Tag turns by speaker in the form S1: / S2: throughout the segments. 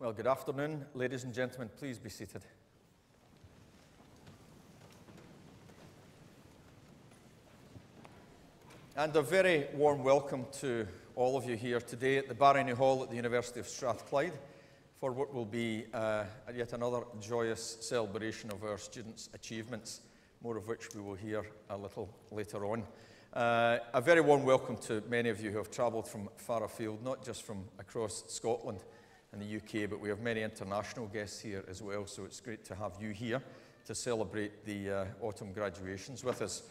S1: Well, good afternoon, ladies and gentlemen. Please be seated. And a very warm welcome to all of you here today at the Barony Hall at the University of Strathclyde for what will be yet another joyous celebration of our students' achievements, more of which we will hear a little later on. A very warm welcome to many of you who have travelled from far afield, not just from across Scotland and the UK, but we have many international guests here as well, so it's great to have you here to celebrate the autumn graduations with us.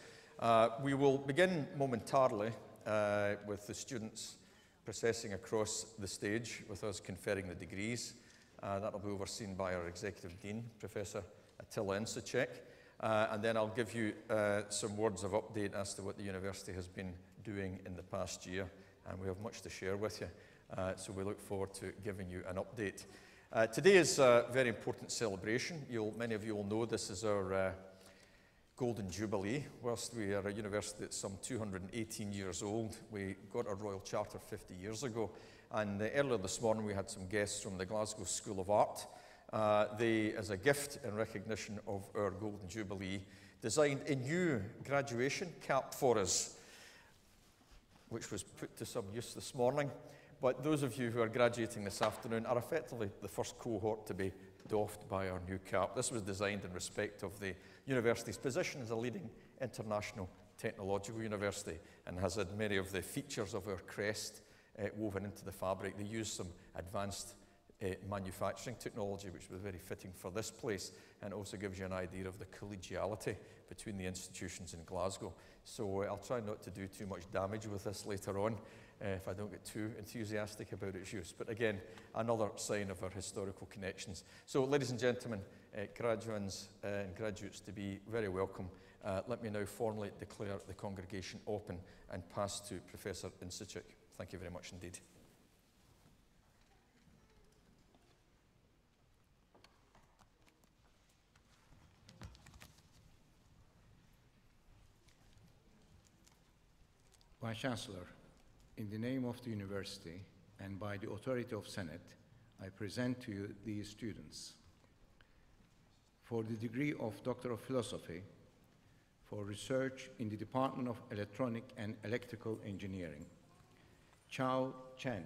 S1: We will begin momentarily with the students processing across the stage with us conferring the degrees. That will be overseen by our Executive Dean, Professor Attila Insacek, and then I'll give you some words of update as to what the university has been doing in the past year, and we have much to share with you. So we look forward to giving you an update. Today is a very important celebration. Many of you will know this is our Golden Jubilee. Whilst we are a university that's some 218 years old, we got our Royal Charter 50 years ago. And earlier this morning we had some guests from the Glasgow School of Art. They, as a gift in recognition of our Golden Jubilee, designed a new graduation cap for us, which was put to some use this morning. But those of you who are graduating this afternoon are effectively the first cohort to be doffed by our new cap. This was designed in respect of the university's position as a leading international technological university and has had many of the features of our crest woven into the fabric. They use some advanced manufacturing technology, which was very fitting for this place, and also gives you an idea of the collegiality between the institutions in Glasgow. So I'll try not to do too much damage with this later on, if I don't get too enthusiastic about its use. But again, another sign of our historical connections. So, ladies and gentlemen, graduands and graduates to be very welcome. Let me now formally declare the congregation open and pass to Professor Insacek. Thank you very much indeed.
S2: Vice-Chancellor, in the name of the university and by the authority of Senate, I present to you these students. For the degree of Doctor of Philosophy, for research in the Department of Electronic and Electrical Engineering, Chao Chen.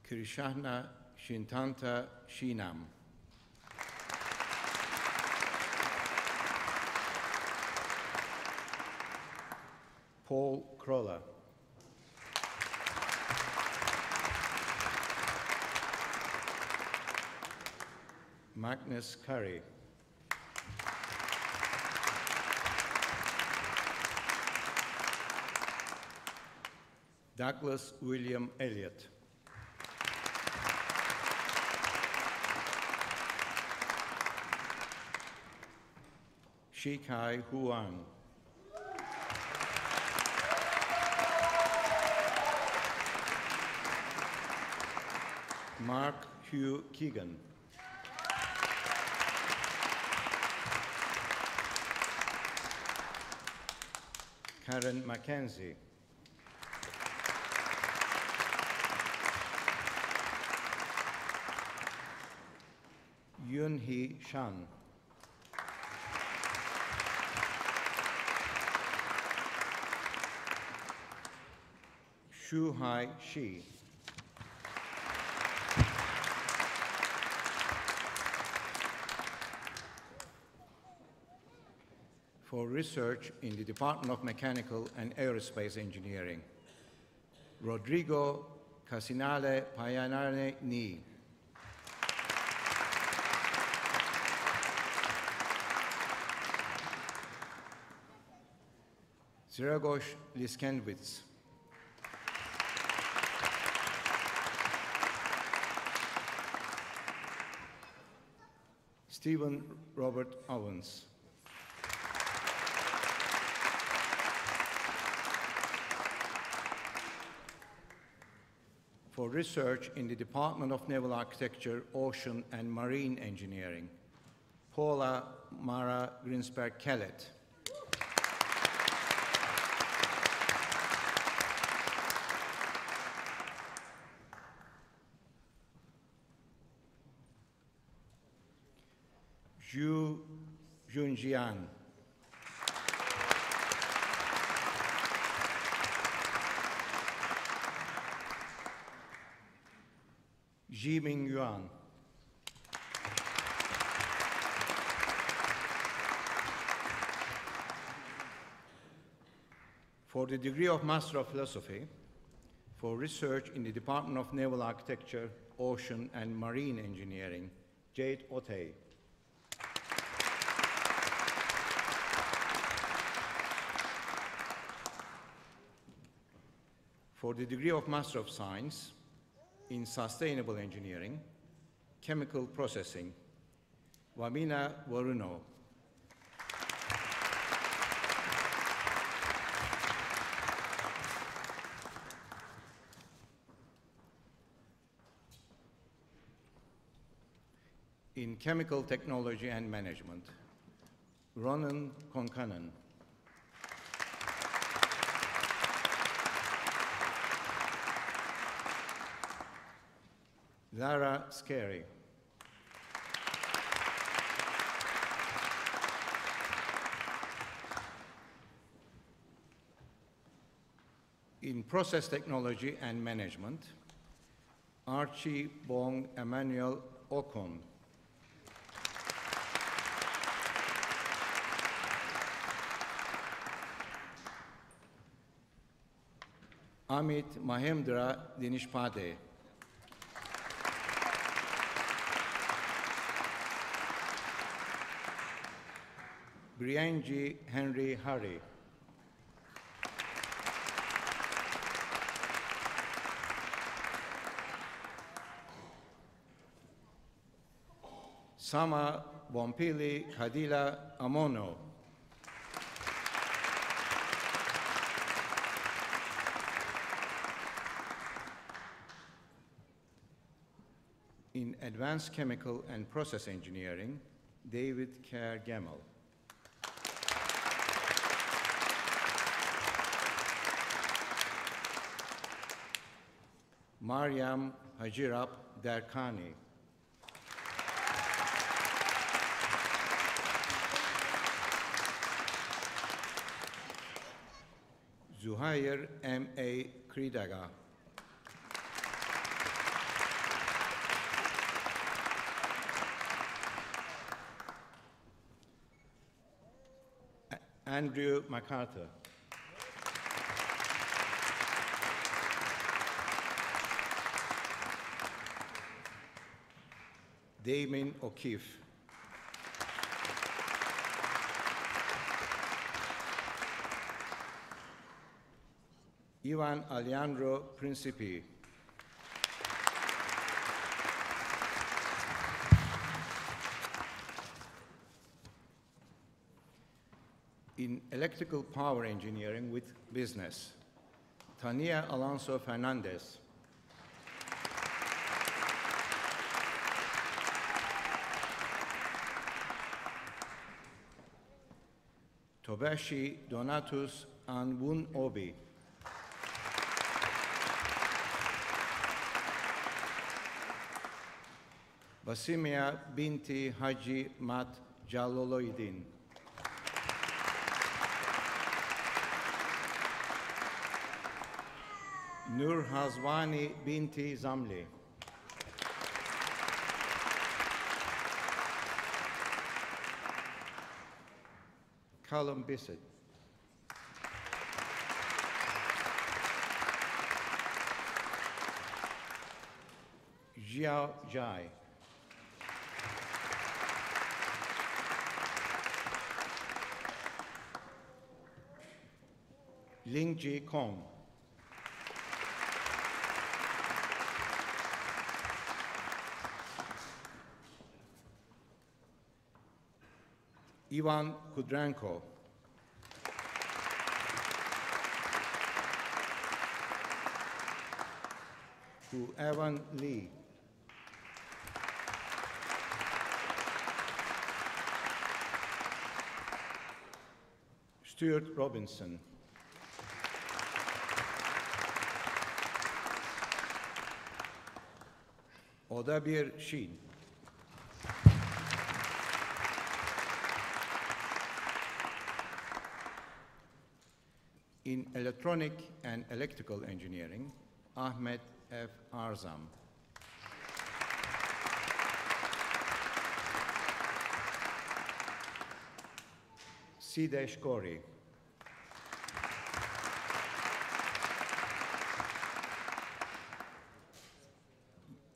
S2: Krishna Shintanta Shinam. Paul Kroller. Magnus Curry. Douglas William Elliott. Shikai Huang. Mark Hugh Keegan. Karen Mackenzie. Yun-Hee Shan. Shu-Hai Shi. For research in the Department of Mechanical and Aerospace Engineering, Rodrigo Casinale Payanane Ni. Ziragosh Liskenwitz. Stephen Robert Owens. For research in the Department of Naval Architecture, Ocean and Marine Engineering, Paula Mara Grinsberg Kellett. Zhu Junjian. Jiming Yuan. For the degree of Master of Philosophy, for research in the Department of Naval Architecture, Ocean and Marine Engineering, Jade Otey. For the degree of Master of Science in Sustainable Engineering, Chemical Processing, Wamina Waruno. In Chemical Technology and Management, Ronan Konkanen. Lara Scary. In Process Technology and Management, Archie Bong Emmanuel Okon. Amit Mahemdra Dinishpade. Brianji Henry Harry. Sama Bompili Kadila Amono. In Advanced Chemical and Process Engineering, David Kerr Gemmel. Mariam Hajirap Derkani. Zuhair M.A. Kridaga. Andrew MacArthur. Damien O'Keefe. Ivan Alejandro Principi. In Electrical Power Engineering with Business, Tania Alonso Fernandez. Tobashi Donatus Anwun Obi. Basimia Binti Haji Mat Jaloloidin. Nur Hazwani Binti Zamli. Callum Bissett. Jiao Jai. Lingji Kong. Ivan Kudranko. To Evan Lee. Stuart Robinson. Odabir Sheen. In electronic and electrical engineering, Ahmet F. Arzam. Sidesh Gori.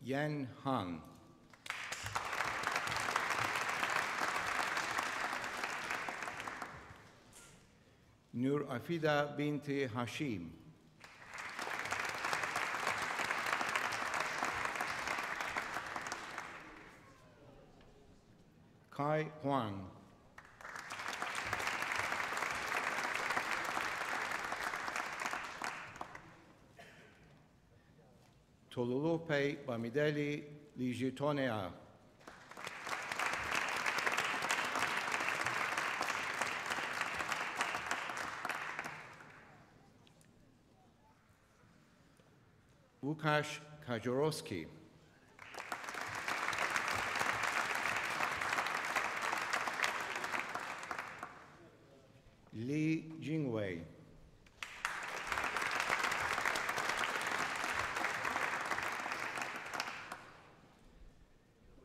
S2: Yan Han. Nur Afida binti Hashim. Kai Huang. Tolulupe Bamideli Lijitonea. Łukasz Kajorowski. Li Jingwei.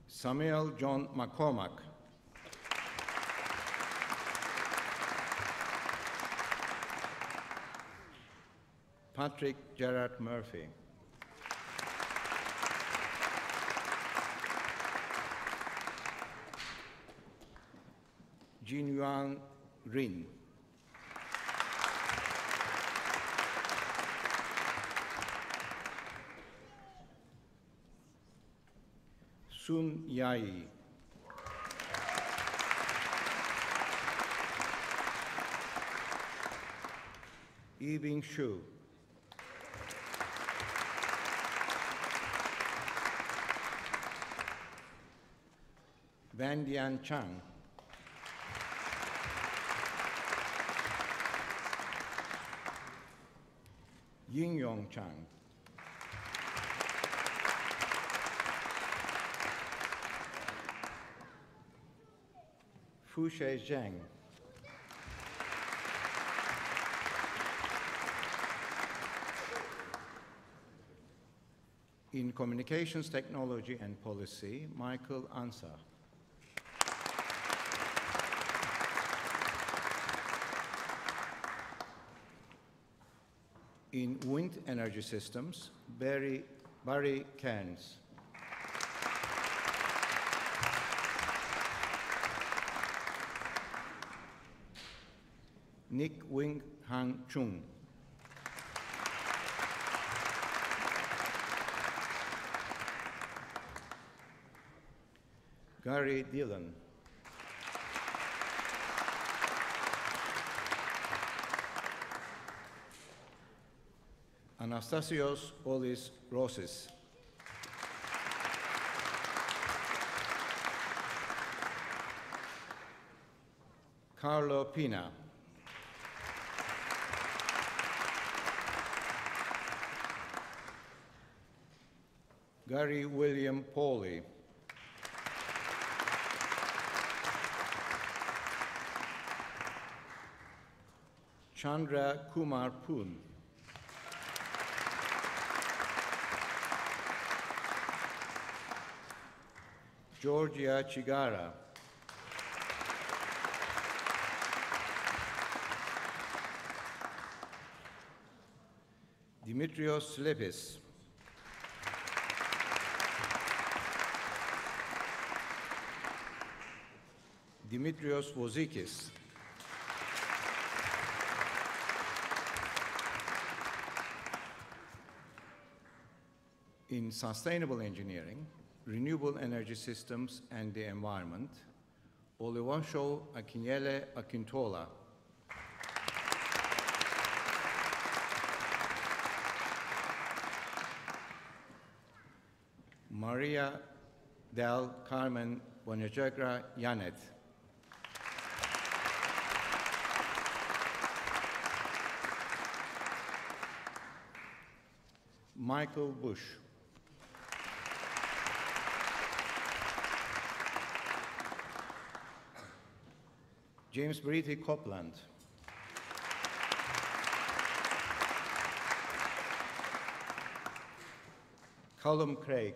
S2: Samuel John McCormack. Patrick Gerard Murphy. Jinyuan Rin. Sun Yai. Yibing Shu. Van Dian Chang. Ying Yong Chang. Fushe Zheng. In Communications Technology and Policy, Michael Ansah. In Wind Energy Systems, Barry Cairns. Nick Wing Hang Chung. Gary Dillon. Anastasios Olis Rosis. Carlo Pina. Gary William Pauly. Chandra Kumar Poon. Georgia Chigara. Dimitrios Lepis. Dimitrios Vozikis. In sustainable engineering, renewable energy systems and the environment, Oluwaseun Akinyele Akintola. Maria del Carmen Bonajegra Yanet. Michael Bush. James Brity Copeland. Callum Craig.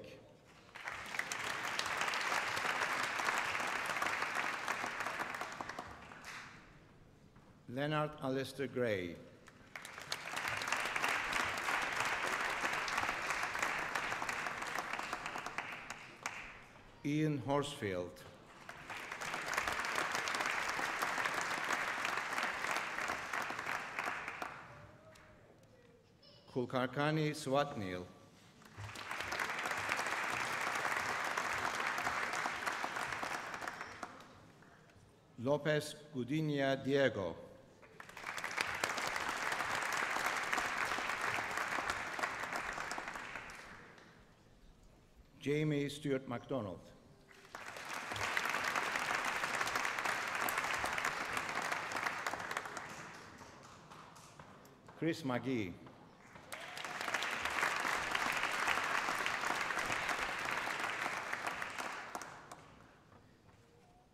S2: Leonard Alistair Gray. Ian Horsfield. Kulkarkani Swatnil. Lopez Gudinia Diego. Jamie Stewart MacDonald. Chris McGee.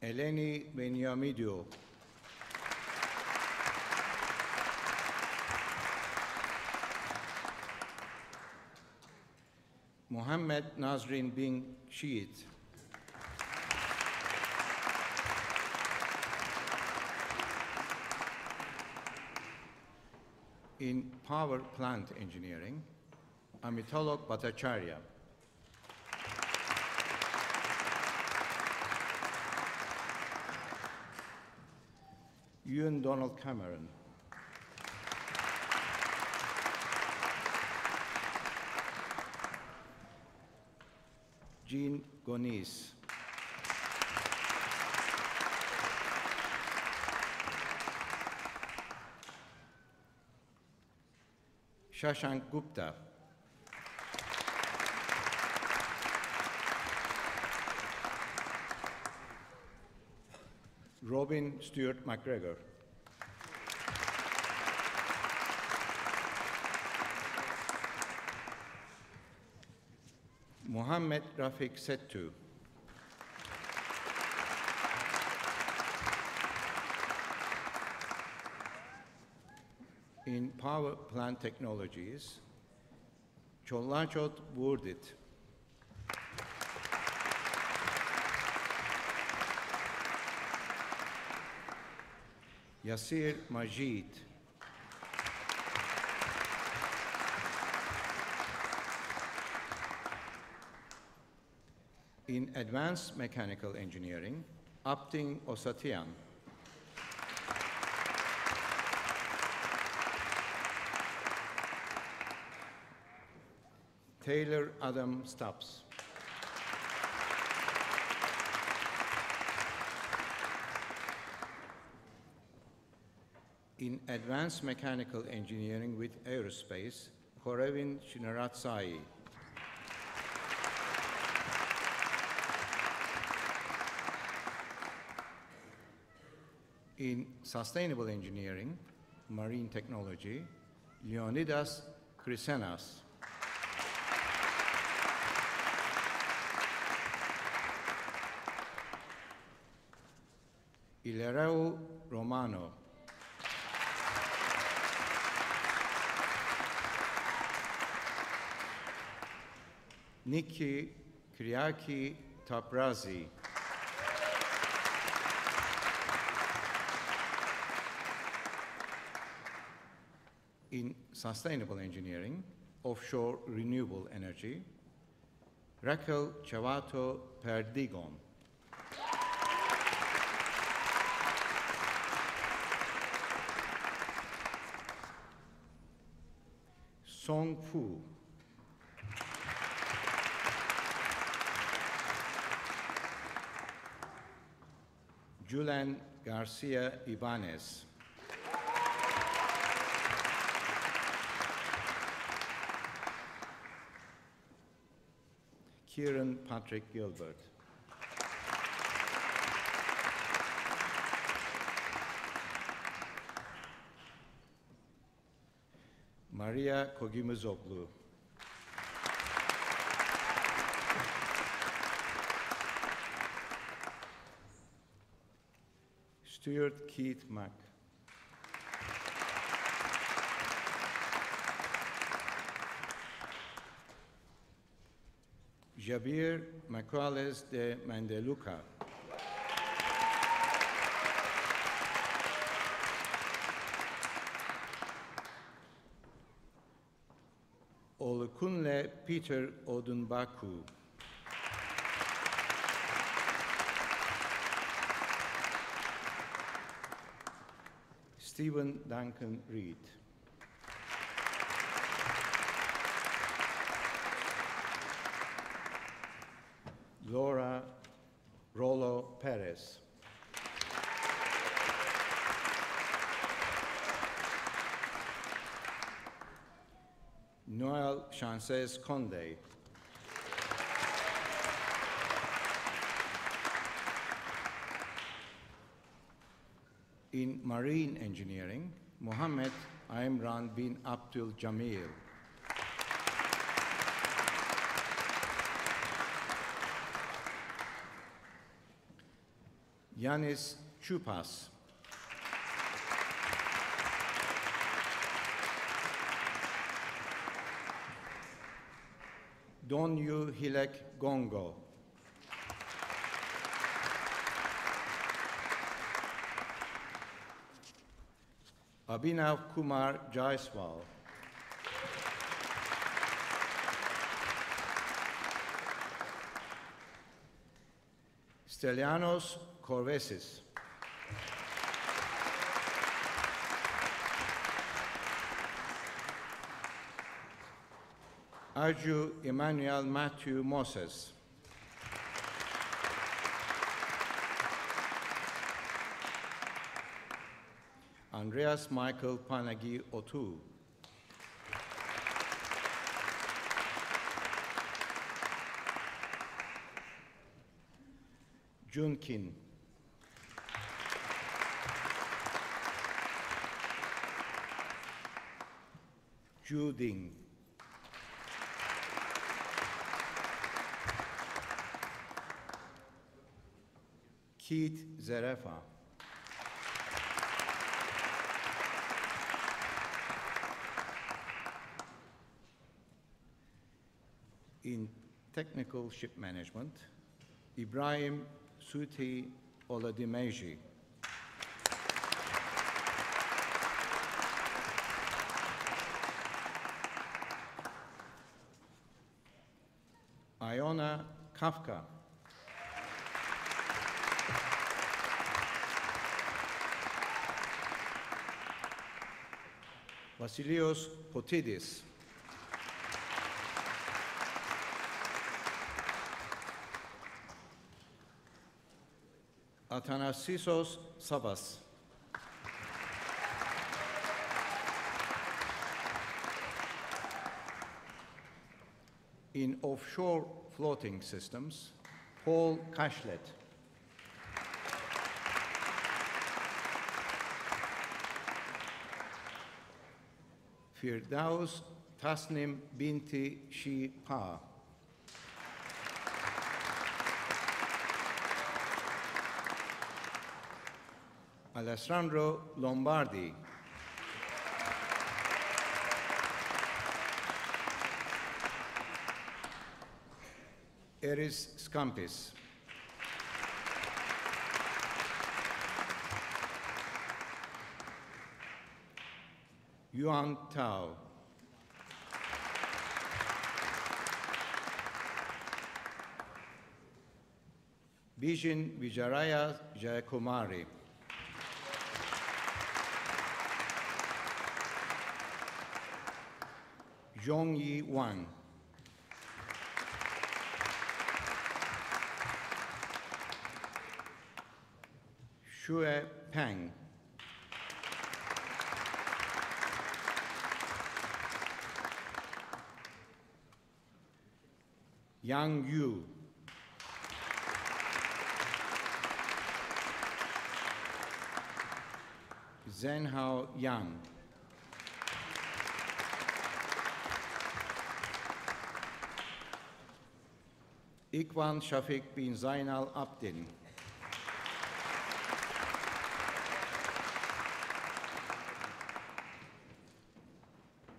S2: Eleni Beniamidou. Mohammed Nazrin bin Shiit. In power plant engineering, Amitalok Bhattacharya. Ewan Donald Cameron. Jean Gonis. Shashank Gupta. Robin Stewart McGregor. Mohammed Rafiq Settu. In power plant technologies, Cholachot Wurdit. Yasir Majid. In advanced mechanical engineering, Apting Osatian. Taylor Adam Stubbs. In advanced mechanical engineering with aerospace, Korevin Shinaratsai. In sustainable engineering, marine technology, Leonidas Chrysenas. Ilereu Romano. Niki Kriaki Taprazi. In sustainable engineering, offshore renewable energy, Raquel Chavato Perdigon. Song Fu. Julian Garcia Ibanez. Kieran Patrick Gilbert. Maria Kogimuzoglu. Stuart Keith Mack. Javier Macuales de Mandeluca. Olukunle Peter Odunbaku. Stephen Duncan Reed. Laura Rollo Perez. Noel Chances Conde. In marine engineering, Mohammed Imran bin Abdul Jamil. Yanis Chupas. Donyu Hilek Gongo. Abhinav Kumar Jaiswal. Stelianos Corvesis. Arju Emmanuel Matthew Moses. Andreas Michael Panagi Otu. Junkin. Juding. Keith Zerefa. In technical ship management, Ibrahim Suti Oladimeji. Iona Kafka. Vasilios Potidis. Athanasios Sabas. In offshore floating systems, Paul Kashlet. Firdaus Tasnim Binti Shipa. Alessandro Lombardi. Eris Scampis. Yuan Tao. Bijin Vijayaraya Jayakumari. Zhongyi Wang. Xue Peng. Yang Yu. Zhenhao Yang. Ikwan Shafiq bin Zainal Abdin.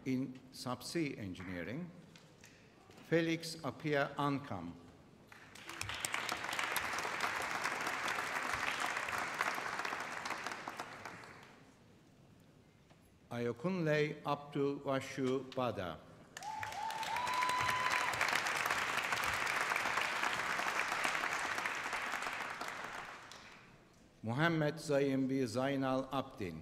S2: In subsea engineering, Felix Apia Ankam. Ayokunle Abdul Washu Bada. Muhammed Zayimbi Zainal Abdin.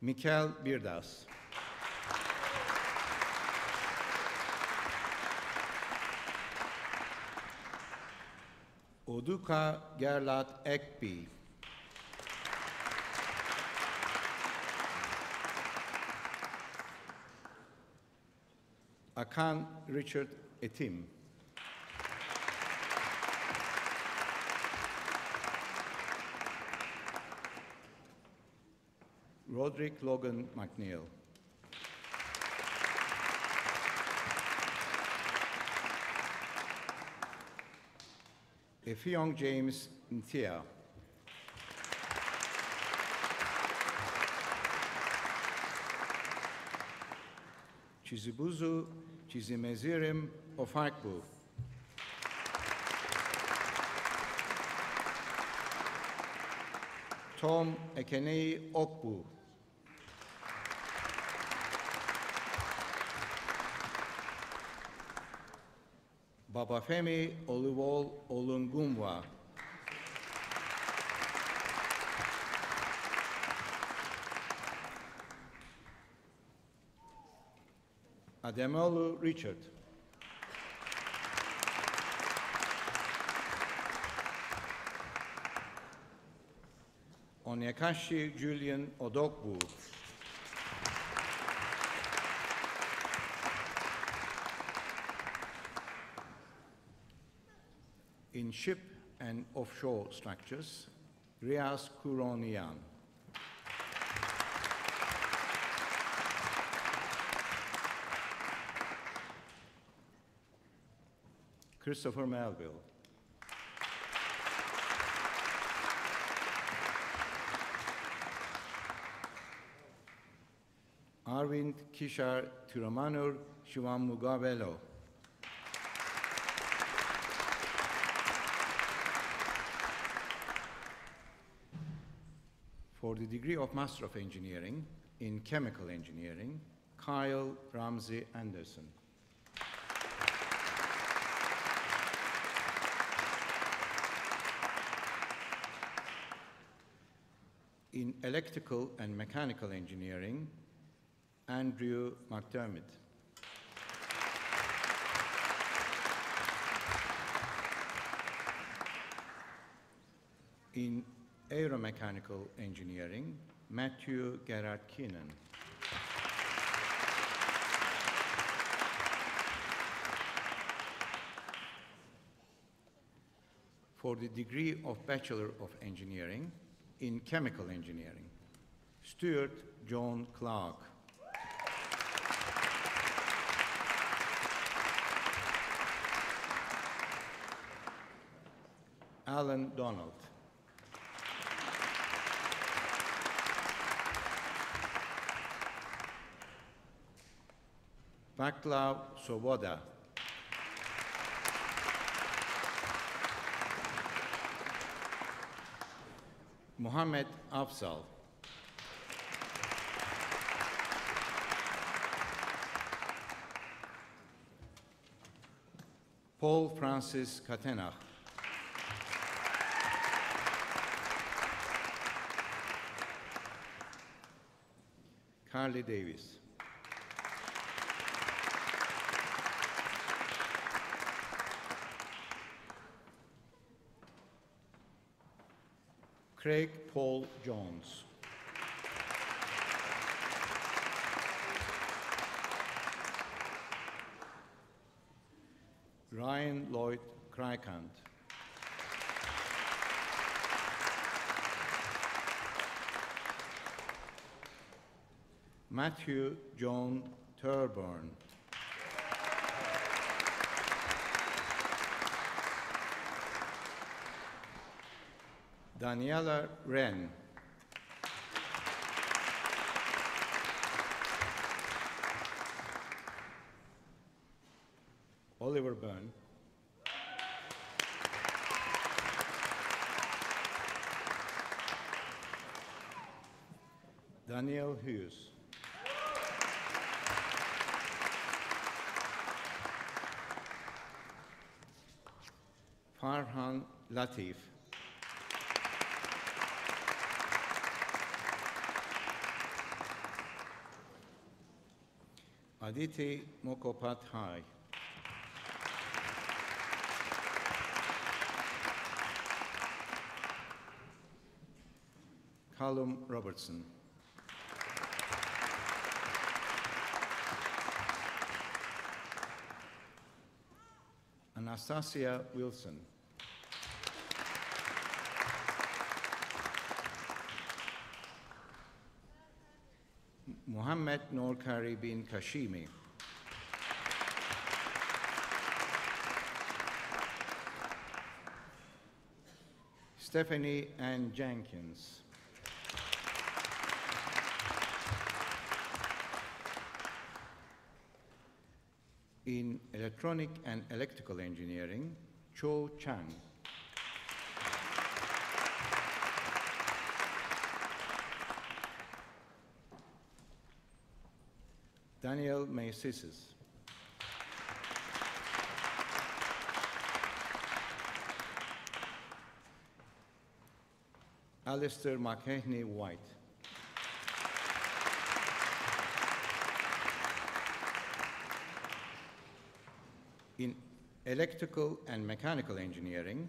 S2: Mikel Birdas. Oduka Gerlat Ekbi. Akan Richard Etim. Roderick Logan McNeil. Effiong James Ntia. Chizibuzu Chizimezirim Ofakbu. Tom Ekenei Okbu. Babafemi Oluwol Olungumwa. Ademolu Richard. Onyekashi Julian Odogwu. In ship and offshore structures, Riaz Kuronian. Christopher Melville. Arvind Kishar Tiramanur Shivamugavelo. For the degree of Master of Engineering in Chemical Engineering, Kyle Ramsey Anderson. In Electrical and Mechanical Engineering, Andrew McDermott. In Aeromechanical Engineering, Matthew Gerard Keenan. For the degree of Bachelor of Engineering in Chemical Engineering, Stuart John Clark. Alan Donald. Vaclav Svoboda. Mohammed Afzal. Paul Francis Katenach. Carly Davis. Craig Paul Jones. Ryan Lloyd Krykant. Matthew John Turburn. Daniela Wren. Oliver Byrne. Daniel Hughes. Farhan Latif. Aditi Mukhopadhyay. Callum Robertson. Anastasia Wilson. Muhammad Norkari bin Kashimi. Stephanie Ann Jenkins. In electronic and electrical engineering, Cho Chang. Daniel Macisis. Alistair McKehney White. In electrical and mechanical engineering,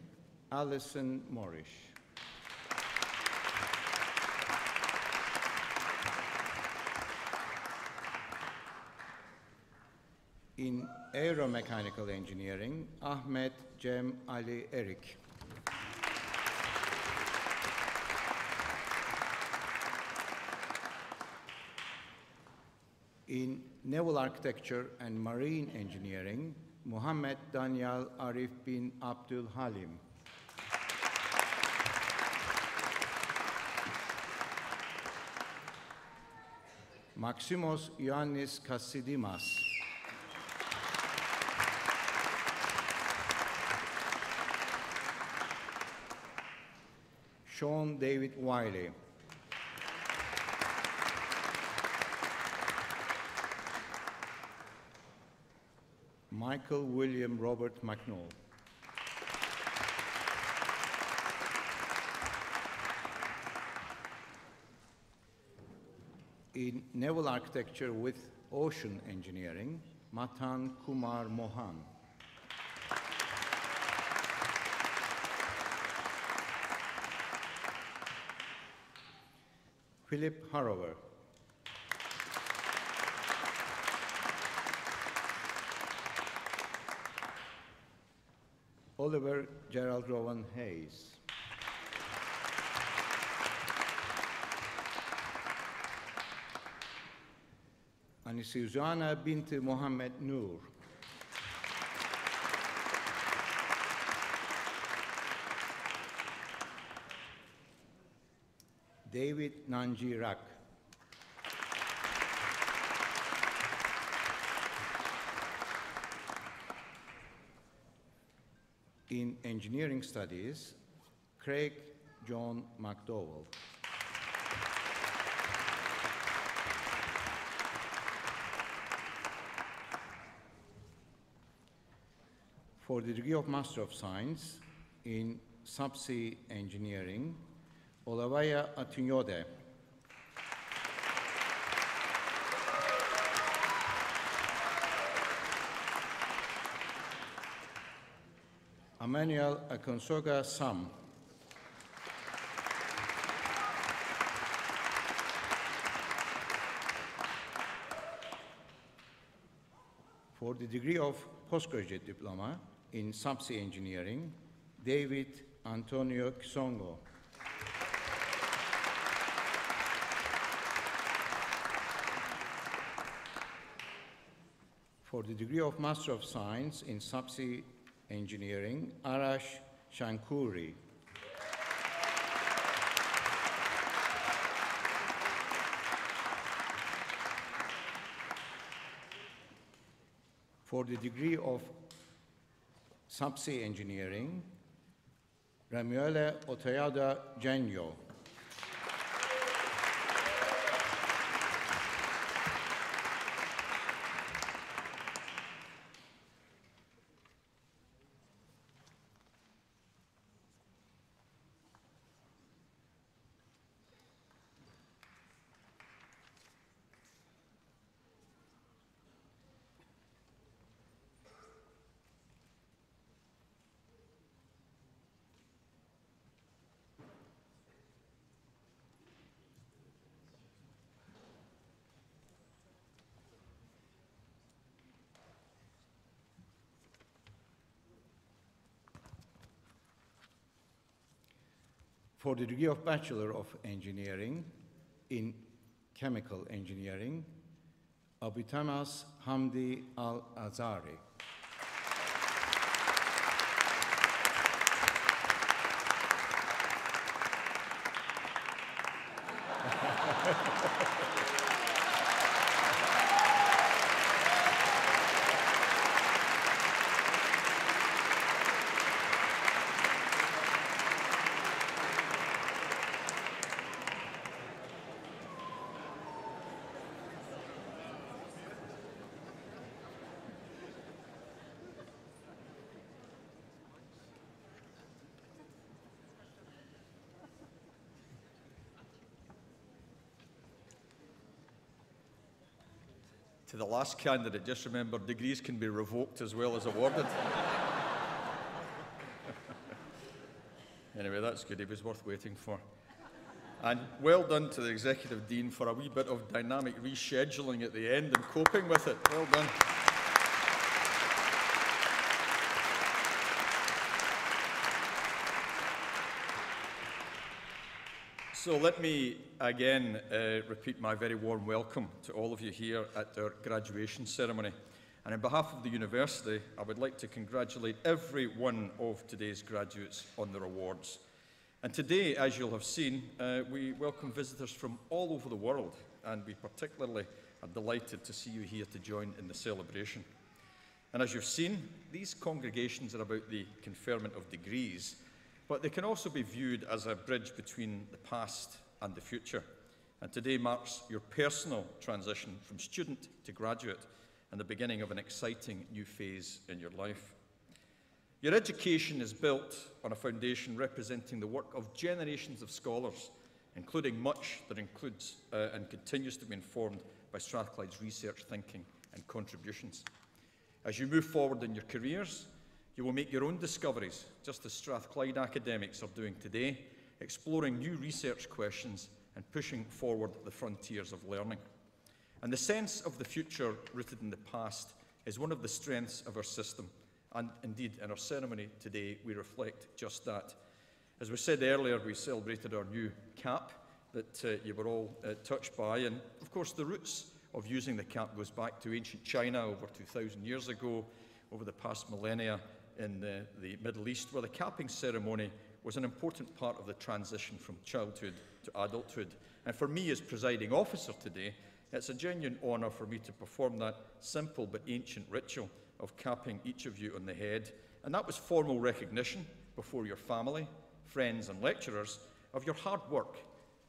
S2: Alison Morish. In aeromechanical engineering, Ahmed Cem Ali Erik. In naval architecture and marine engineering, Muhammad Daniel Arif bin Abdul Halim. Maximos Ioannis Kassidimas. Sean David Wiley. Michael William Robert McNall. In naval architecture with ocean engineering, Matan Kumar Mohan. Philip Harrower. Oliver Gerald Rowan Hayes. Anisuzana Binti Mohammed Noor. David Nanji Rak. In engineering studies, Craig John McDowell. For the degree of Master of Science in Subsea Engineering, Olavaya Atunyode. Emmanuel Akonsoga Sam. For the degree of postgraduate diploma in subsea engineering, David Antonio Kisongo. For the degree of Master of Science in subsea engineering, Arash Shankuri. For the degree of subsea engineering, Ramuela Otayada Genyo. For the degree of Bachelor of Engineering in Chemical Engineering, Abitamas Hamdi Al-Azari.
S1: To the last candidate, just remember, degrees can be revoked as well as awarded. Anyway, that's good. He was worth waiting for. And well done to the Executive Dean for a wee bit of dynamic rescheduling at the end and coping with it. Well done. So let me again repeat my very warm welcome to all of you here at our graduation ceremony. And on behalf of the university, I would like to congratulate every one of today's graduates on their awards. And today, as you'll have seen, we welcome visitors from all over the world, and we particularly are delighted to see you here to join in the celebration. And as you've seen, these congregations are about the conferment of degrees, but they can also be viewed as a bridge between the past and the future. And today marks your personal transition from student to graduate and the beginning of an exciting new phase in your life. Your education is built on a foundation representing the work of generations of scholars, including much that includes and continues to be informed by Strathclyde's research thinking and contributions. As you move forward in your careers, you will make your own discoveries, just as Strathclyde academics are doing today, exploring new research questions and pushing forward the frontiers of learning. And the sense of the future rooted in the past is one of the strengths of our system. And indeed, in our ceremony today, we reflect just that. As we said earlier, we celebrated our new cap that you were all touched by. And of course, the roots of using the cap goes back to ancient China over 2,000 years ago, over the past millennia in the Middle East, where the capping ceremony was an important part of the transition from childhood to adulthood. And for me as presiding officer today, it's a genuine honour for me to perform that simple but ancient ritual of capping each of you on the head. And that was formal recognition before your family, friends and lecturers of your hard work,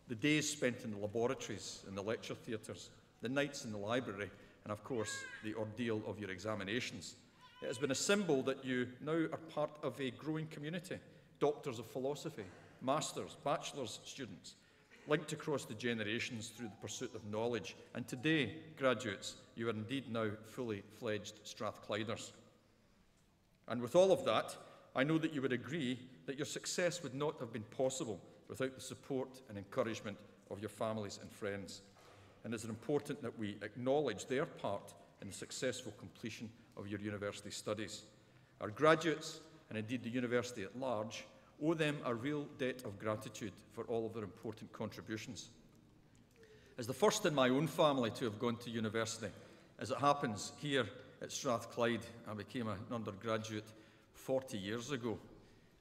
S1: the days spent in the laboratories, in the lecture theatres, the nights in the library, and of course the ordeal of your examinations. It has been a symbol that you now are part of a growing community, doctors of philosophy, masters, bachelor's students, linked across the generations through the pursuit of knowledge. And today, graduates, you are indeed now fully fledged Strathclyders. And with all of that, I know that you would agree that your success would not have been possible without the support and encouragement of your families and friends. And it is important that we acknowledge their part in the successful completion of your university studies. Our graduates, and indeed the university at large, owe them a real debt of gratitude for all of their important contributions. As the first in my own family to have gone to university, as it happens here at Strathclyde, I became an undergraduate 40 years ago.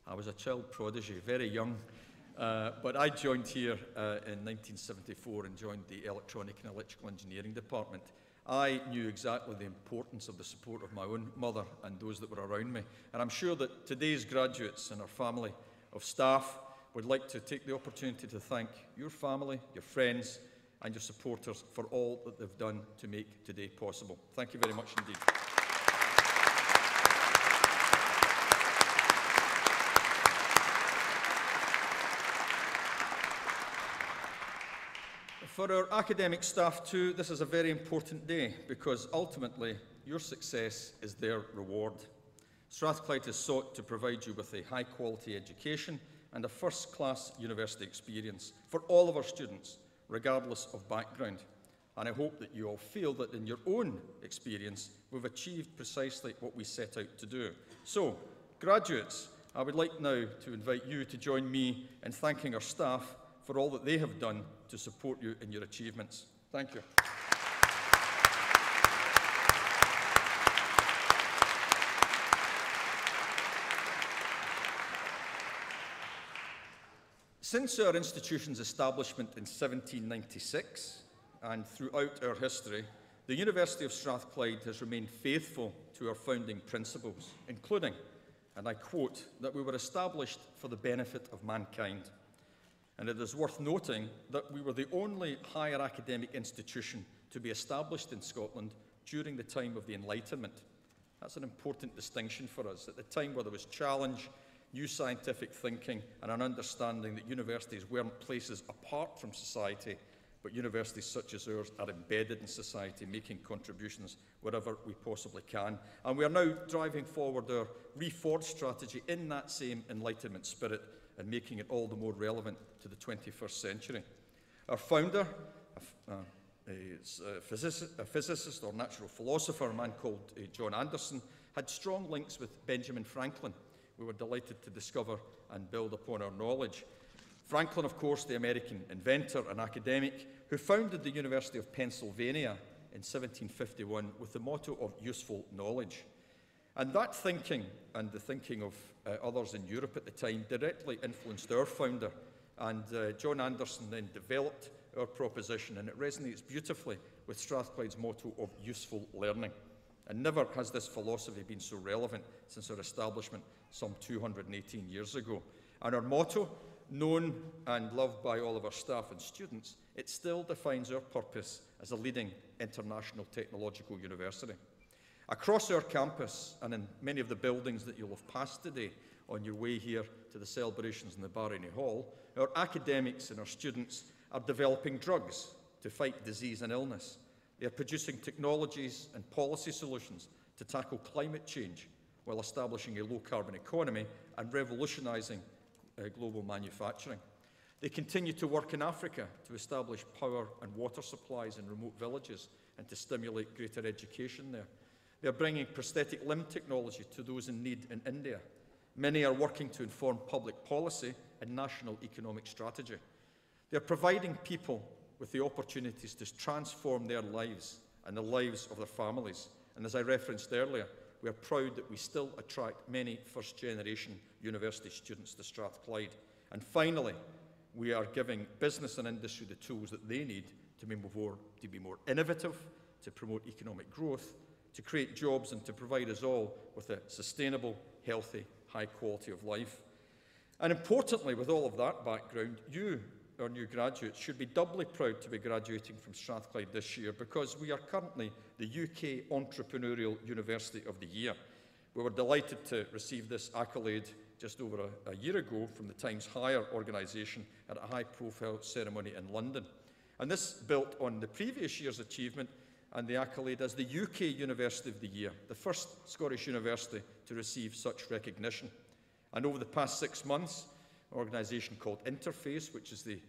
S1: I was a child prodigy, very young, but I joined here in 1974 and joined the Electronic and Electrical Engineering department. I knew exactly the importance of the support of my own mother and those that were around me. And I'm sure that today's graduates and our family of staff would like to take the opportunity to thank your family, your friends, and your supporters for all that they've done to make today possible. Thank you very much indeed. For our academic staff too, this is a very important day because ultimately your success is their reward. Strathclyde has sought to provide you with a high-quality education and a first-class university experience for all of our students, regardless of background. And I hope that you all feel that in your own experience, we've achieved precisely what we set out to do. So, graduates, I would like now to invite you to join me in thanking our staff for all that they have done to support you in your achievements. Thank you. Since our institution's establishment in 1796 and throughout our history, the University of Strathclyde has remained faithful to our founding principles, including, and I quote, that we were established for the benefit of mankind. And it is worth noting that we were the only higher academic institution to be established in Scotland during the time of the Enlightenment. That's an important distinction for us. At the time where there was challenge, new scientific thinking, and an understanding that universities weren't places apart from society, but universities such as ours are embedded in society, making contributions wherever we possibly can. And we are now driving forward our reforged strategy in that same Enlightenment spirit and making it all the more relevant to the 21st century. Our founder, a physicist or natural philosopher, a man called John Anderson, had strong links with Benjamin Franklin. We were delighted to discover and build upon our knowledge. Franklin, of course, the American inventor and academic, who founded the University of Pennsylvania in 1751 with the motto of useful knowledge. And that thinking, and the thinking of others in Europe at the time, directly influenced our founder. And John Anderson then developed our proposition, and it resonates beautifully with Strathclyde's motto of useful learning. And never has this philosophy been so relevant since our establishment some 218 years ago. And our motto, known and loved by all of our staff and students, it still defines our purpose as a leading international technological university. Across our campus and in many of the buildings that you'll have passed today on your way here to the celebrations in the Barony Hall, our academics and our students are developing drugs to fight disease and illness. They are producing technologies and policy solutions to tackle climate change while establishing a low-carbon economy and revolutionising global manufacturing. They continue to work in Africa to establish power and water supplies in remote villages and to stimulate greater education there. They are bringing prosthetic limb technology to those in need in India. Many are working to inform public policy and national economic strategy. They are providing people with the opportunities to transform their lives and the lives of their families. And as I referenced earlier, we are proud that we still attract many first-generation university students to Strathclyde. And finally, we are giving business and industry the tools that they need to be more innovative, to promote economic growth, to create jobs and to provide us all with a sustainable, healthy, high quality of life. And importantly, with all of that background, you, our new graduates, should be doubly proud to be graduating from Strathclyde this year because we are currently the UK Entrepreneurial University of the Year. We were delighted to receive this accolade just over a year ago from the Times Higher organisation at a high-profile ceremony in London. And this built on the previous year's achievement and the accolade as the UK University of the Year, the first Scottish university to receive such recognition. And over the past 6 months, an organisation called Interface, which is the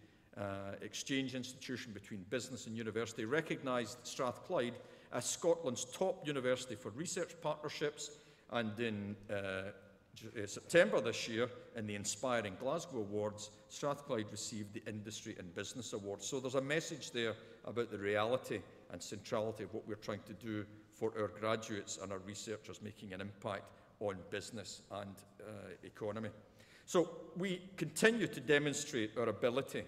S1: exchange institution between business and university, recognised Strathclyde as Scotland's top university for research partnerships, and in September this year, in the Inspiring Glasgow Awards, Strathclyde received the Industry and Business Award. So there's a message there about the reality and centrality of what we're trying to do for our graduates and our researchers, making an impact on business and economy. So we continue to demonstrate our ability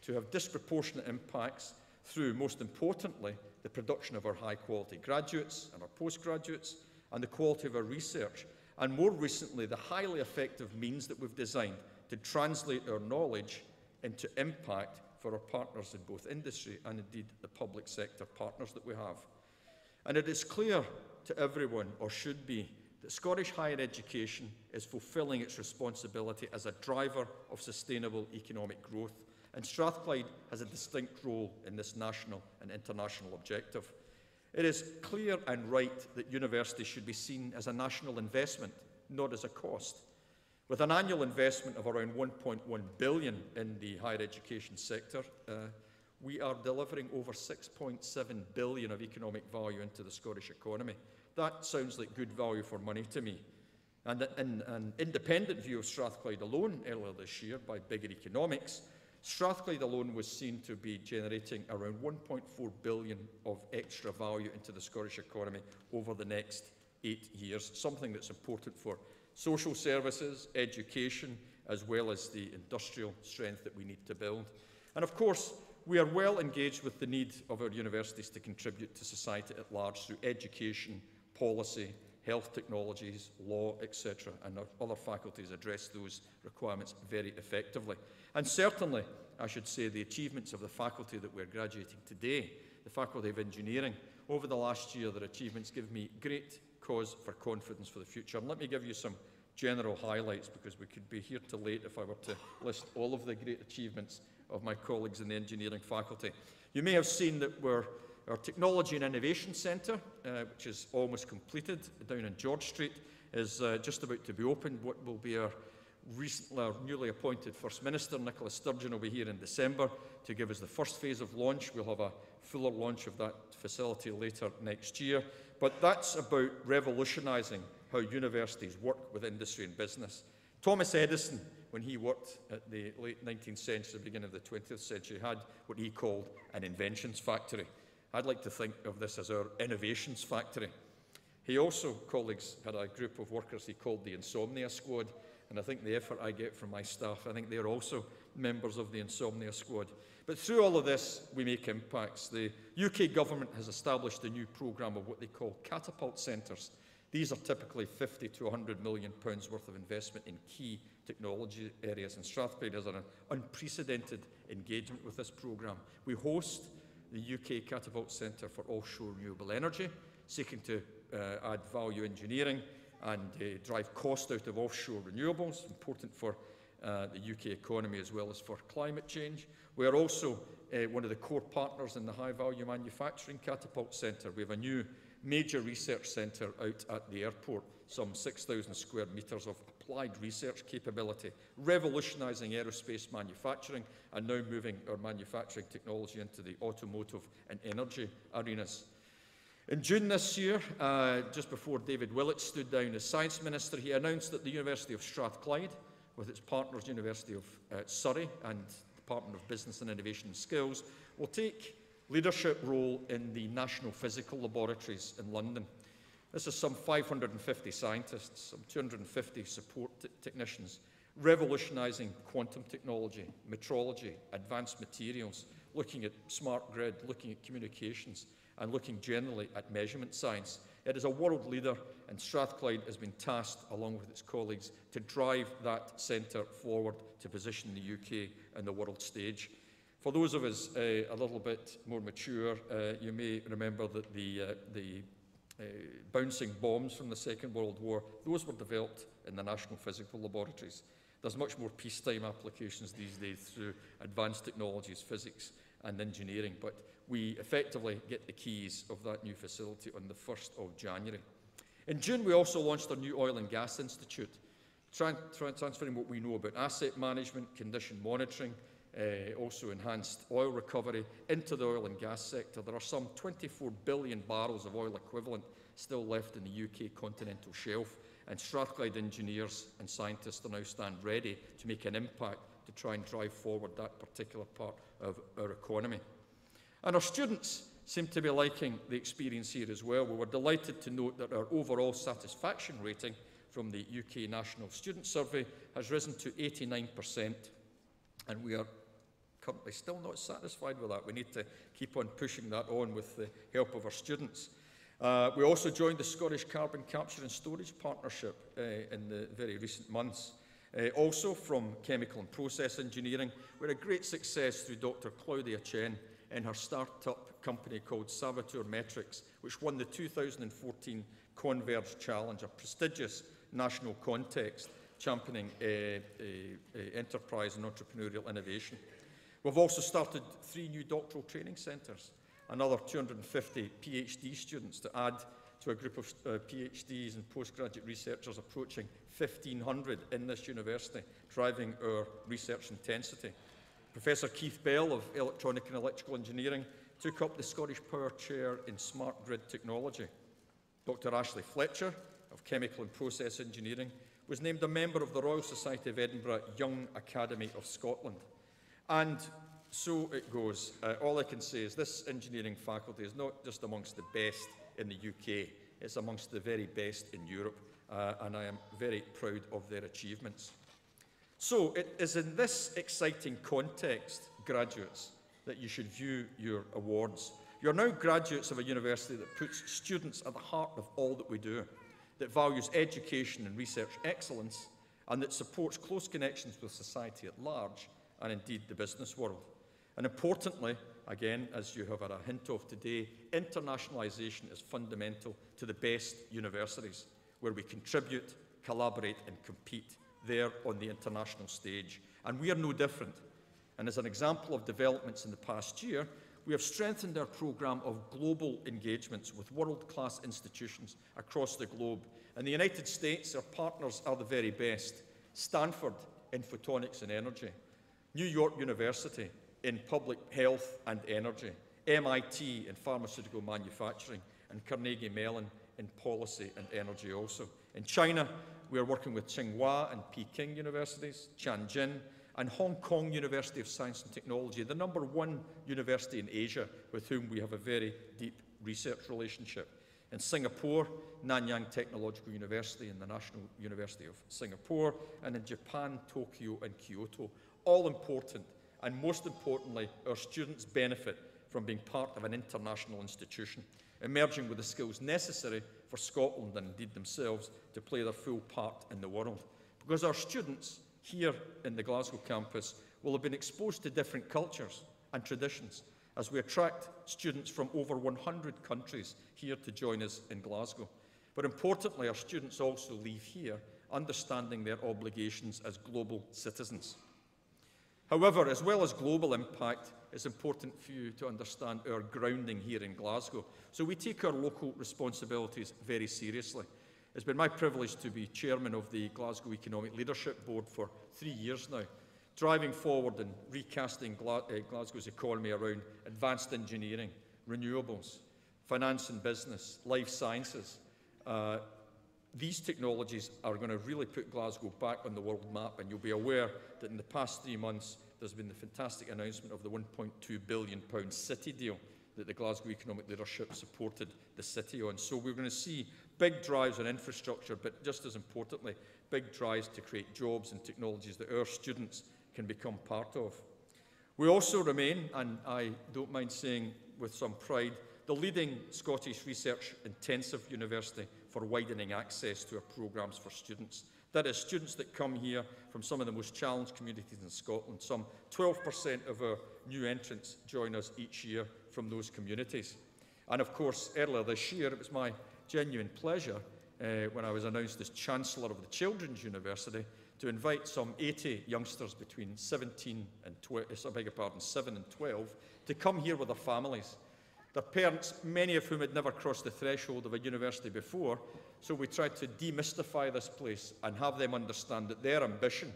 S1: to have disproportionate impacts through, most importantly, the production of our high-quality graduates and our postgraduates and the quality of our research, and more recently, the highly effective means that we've designed to translate our knowledge into impact for our partners in both industry and indeed the public sector partners that we have. And it is clear to everyone, or should be, that Scottish higher education is fulfilling its responsibility as a driver of sustainable economic growth, and Strathclyde has a distinct role in this national and international objective. It is clear and right that universities should be seen as a national investment, not as a cost. With an annual investment of around 1.1 billion in the higher education sector, we are delivering over 6.7 billion of economic value into the Scottish economy. That sounds like good value for money to me. And in an independent view of Strathclyde alone earlier this year by Bigger Economics, Strathclyde alone was seen to be generating around 1.4 billion of extra value into the Scottish economy over the next 8 years, something that's important for social services, education, as well as the industrial strength that we need to build. And of course, we are well engaged with the need of our universities to contribute to society at large through education, policy, health technologies, law, etc. And our other faculties address those requirements very effectively. And certainly, I should say, the achievements of the faculty that we're graduating today, the Faculty of Engineering, over the last year, their achievements give me great cause for confidence for the future. And let me give you some general highlights, because we could be here till late if I were to list all of the great achievements of my colleagues in the engineering faculty. You may have seen that our Technology and Innovation Centre, which is almost completed down in George Street, is just about to be opened. What will be our newly appointed First Minister, Nicola Sturgeon, will be here in December to give us the first phase of launch. We'll have a fuller launch of that facility later next year. But that's about revolutionising how universities work with industry and business. Thomas Edison, when he worked at the late 19th century, beginning of the 20th century, had what he called an inventions factory. I'd like to think of this as our innovations factory. He also, colleagues, had a group of workers he called the Insomnia Squad, and I think the effort I get from my staff, I think they're also members of the Insomnia Squad. But through all of this, we make impacts. The UK government has established a new programme of what they call catapult centres. These are typically £50 to £100 million worth of investment in key technology areas, and Strathclyde has an unprecedented engagement with this programme. We host the UK Catapult Centre for Offshore Renewable Energy, seeking to add value engineering and drive cost out of offshore renewables, important for the UK economy as well as for climate change. We are also one of the core partners in the High Value Manufacturing Catapult Centre. We have a new major research centre out at the airport, some 6,000 square metres of applied research capability, revolutionising aerospace manufacturing and now moving our manufacturing technology into the automotive and energy arenas. In June this year, just before David Willett stood down as Science Minister, he announced that the University of Strathclyde, with its partners University of Surrey and Department of Business and Innovation and Skills, will take leadership role in the National Physical Laboratories in London. This is some 550 scientists, some 250 support technicians, revolutionising quantum technology, metrology, advanced materials, looking at smart grid, looking at communications, and looking generally at measurement science. It is a world leader, and Strathclyde has been tasked, along with its colleagues, to drive that centre forward to position the UK on the world stage. For those of us a little bit more mature, you may remember that the bouncing bombs from the Second World War, those were developed in the National Physical Laboratories. There's much more peacetime applications these days through advanced technologies, physics and engineering, but we effectively get the keys of that new facility on the 1st of January. In June, we also launched our new Oil and Gas Institute, transferring what we know about asset management, condition monitoring, also enhanced oil recovery into the oil and gas sector. There are some 24 billion barrels of oil equivalent still left in the UK continental shelf, and Strathclyde engineers and scientists are now stand ready to make an impact to try and drive forward that particular part of our economy. And our students seem to be liking the experience here as well. We were delighted to note that our overall satisfaction rating from the UK National Student Survey has risen to 89%, and we are currently still not satisfied with that. We need to keep on pushing that on with the help of our students. We also joined the Scottish Carbon Capture and Storage Partnership in the very recent months. Also from Chemical and Process Engineering, we had a great success through Dr. Claudia Chen in her start-up company called Saboteur Metrics, which won the 2014 Converge Challenge, a prestigious national contest championing enterprise and entrepreneurial innovation. We've also started 3 new doctoral training centres, another 250 PhD students to add to a group of PhDs and postgraduate researchers approaching 1,500 in this university, driving our research intensity. Professor Keith Bell of Electronic and Electrical Engineering took up the Scottish Power Chair in Smart Grid Technology. Dr. Ashley Fletcher of of Chemical and Process Engineering, was named a member of the Royal Society of Edinburgh Young Academy of Scotland. And so it goes. All I can say is this engineering faculty is not just amongst the best in the UK, it's amongst the very best in Europe, and I am very proud of their achievements. So it is in this exciting context, graduates, that you should view your awards. You're now graduates of a university that puts students at the heart of all that we do, that values education and research excellence, and that supports close connections with society at large, and indeed the business world. And importantly, again, as you have had a hint of today, internationalisation is fundamental to the best universities, where we contribute, collaborate and compete there on the international stage. And we are no different. And as an example of developments in the past year, we have strengthened our programme of global engagements with world-class institutions across the globe. In the United States, our partners are the very best. Stanford in photonics and energy, New York University in public health and energy, MIT in pharmaceutical manufacturing, and Carnegie Mellon in policy and energy also. In China, we are working with Tsinghua and Peking universities, Tianjin, and Hong Kong University of Science and Technology, the #1 university in Asia with whom we have a very deep research relationship. In Singapore, Nanyang Technological University and the National University of Singapore, and in Japan, Tokyo and Kyoto. All important, and most importantly, our students benefit from being part of an international institution, emerging with the skills necessary for Scotland and indeed themselves to play their full part in the world. Because our students here in the Glasgow campus will have been exposed to different cultures and traditions as we attract students from over 100 countries here to join us in Glasgow. But importantly, our students also leave here understanding their obligations as global citizens. However, as well as global impact, it's important for you to understand our grounding here in Glasgow. So we take our local responsibilities very seriously. It's been my privilege to be chairman of the Glasgow Economic Leadership Board for 3 years now, driving forward and recasting Glasgow's economy around advanced engineering, renewables, finance and business, life sciences. These technologies are going to really put Glasgow back on the world map, and you'll be aware that in the past 3 months there's been the fantastic announcement of the £1.2 billion city deal that the Glasgow Economic Leadership supported the city on. So we're going to see big drives on infrastructure, but just as importantly, big drives to create jobs and technologies that our students can become part of. We also remain, and I don't mind saying with some pride, the leading Scottish research intensive university for widening access to our programmes for students. That is, students that come here from some of the most challenged communities in Scotland. Some 12% of our new entrants join us each year from those communities. And of course, earlier this year, it was my genuine pleasure when I was announced as Chancellor of the Children's University to invite some 80 youngsters between 7 and 12 to come here with their families. Their parents, many of whom had never crossed the threshold of a university before, so we tried to demystify this place and have them understand that their ambition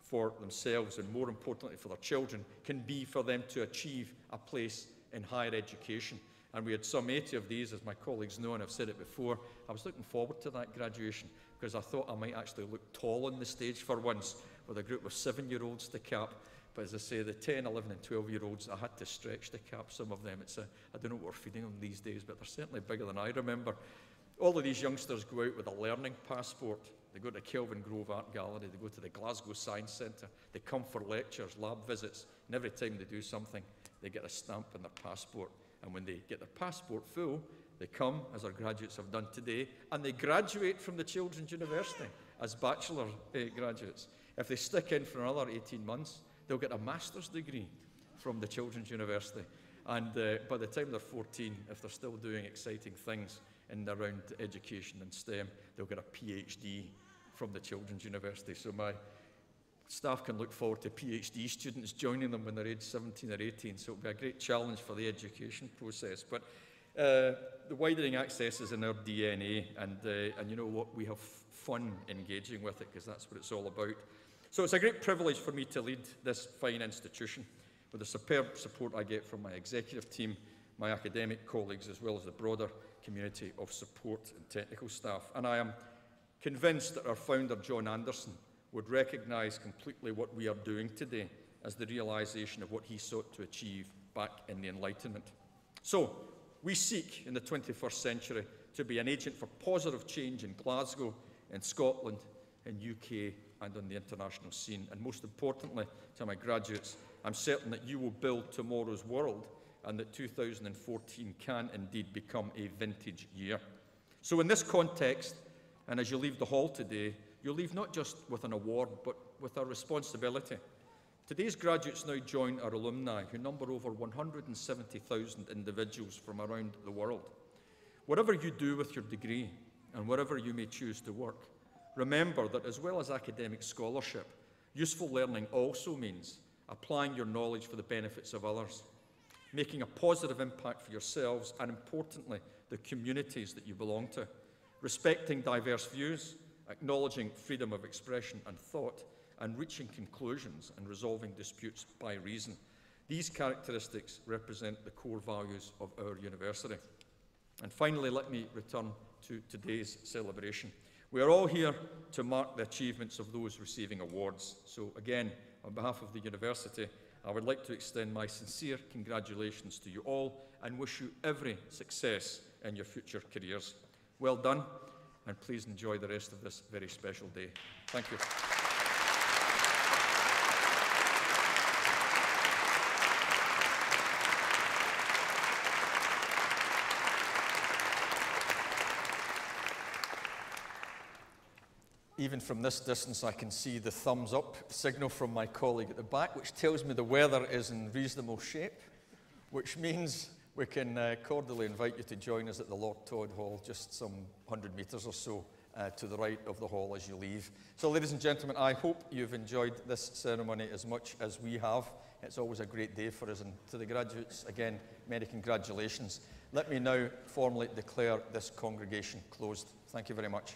S1: for themselves and, more importantly, for their children can be for them to achieve a place in higher education. And we had some 80 of these, as my colleagues know, and I've said it before. I was looking forward to that graduation because I thought I might actually look tall on the stage for once with a group of 7-year-olds to cap. But as I say, the 10, 11 and 12-year-olds, I had to stretch to cap some of them. I don't know what we're feeding them these days, but they're certainly bigger than I remember. All of these youngsters go out with a learning passport. They go to Kelvin Grove Art Gallery, they go to the Glasgow Science Centre, they come for lectures, lab visits, and every time they do something, they get a stamp on their passport. And when they get their passport full, they come, as our graduates have done today, and they graduate from the Children's University as bachelor graduates. If they stick in for another 18 months, they'll get a master's degree from the Children's University. And by the time they're 14, if they're still doing exciting things in around education and STEM, they'll get a PhD from the Children's University. So my staff can look forward to PhD students joining them when they're age 17 or 18. So it'll be a great challenge for the education process. But the widening access is in our DNA, and you know what, we have fun engaging with it because that's what it's all about. So it's a great privilege for me to lead this fine institution with the superb support I get from my executive team, my academic colleagues, as well as the broader community of support and technical staff. And I am convinced that our founder, John Anderson, would recognise completely what we are doing today as the realisation of what he sought to achieve back in the Enlightenment. So, we seek in the 21st century to be an agent for positive change in Glasgow, in Scotland, in UK and on the international scene. And most importantly, to my graduates, I'm certain that you will build tomorrow's world and that 2014 can indeed become a vintage year. So in this context, and as you leave the hall today, you'll leave not just with an award, but with a responsibility. Today's graduates now join our alumni, who number over 170,000 individuals from around the world. Whatever you do with your degree, and wherever you may choose to work, remember that as well as academic scholarship, useful learning also means applying your knowledge for the benefits of others, making a positive impact for yourselves and, importantly, the communities that you belong to, respecting diverse views, acknowledging freedom of expression and thought, and reaching conclusions and resolving disputes by reason. These characteristics represent the core values of our university. And finally, let me return to today's celebration. We are all here to mark the achievements of those receiving awards. So again, on behalf of the university, I would like to extend my sincere congratulations to you all and wish you every success in your future careers. Well done, and please enjoy the rest of this very special day. Thank you. Even from this distance, I can see the thumbs up signal from my colleague at the back, which tells me the weather is in reasonable shape, which means we can cordially invite you to join us at the Lord Todd Hall, just some 100 metres or so to the right of the hall as you leave. So, ladies and gentlemen, I hope you've enjoyed this ceremony as much as we have. It's always a great day for us, and to the graduates, again, many congratulations. Let me now formally declare this congregation closed. Thank you very much.